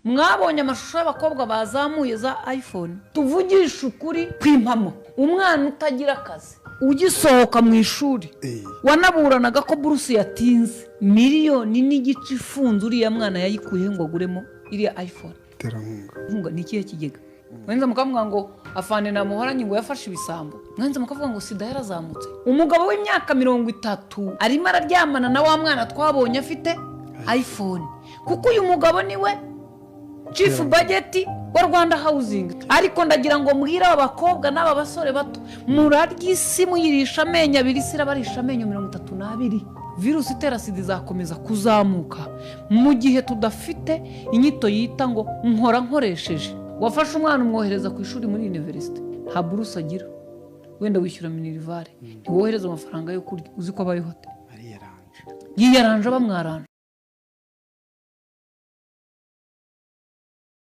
mwabonye amashusho y'abakobwa bazamuye za iPhone tuvugisha ukuri kwimpamo umwana utagira akazi ugisohoka mu ishuri wanaburanaga ko buruse yatinze miliyoni n'igice ifunze uriya mwana yayikuye ngo aguremo iriya iPhone terankunga ni ikihe kigega mwenza mukavuga ngo afane namuhoranye ngo yafashe ibisambo mwenza mukavuga ngo sida yarazamutse umugabo w'imyaka 30 arimo araryamana na wa mwana twabonye afite iPhone kuko uyu mugabo niwe chief budget wa Rwanda Housing ariko ndagira ngo muhira abakobwa n'aba basore bato muraryisi muyirisha amenya birisira barisha amenyo 32 virusi itera sida izakomeza kuzamuka mu gihe tudafite inyito yita ngo nkora nkoresheje wafashe umwana umwohereza ku ishuri muri university nta buruse agira wenda wishyura minerivare ntiwohereza amafaranga yo kurya uzi ko abayeho ate yiyaranje bamwaranje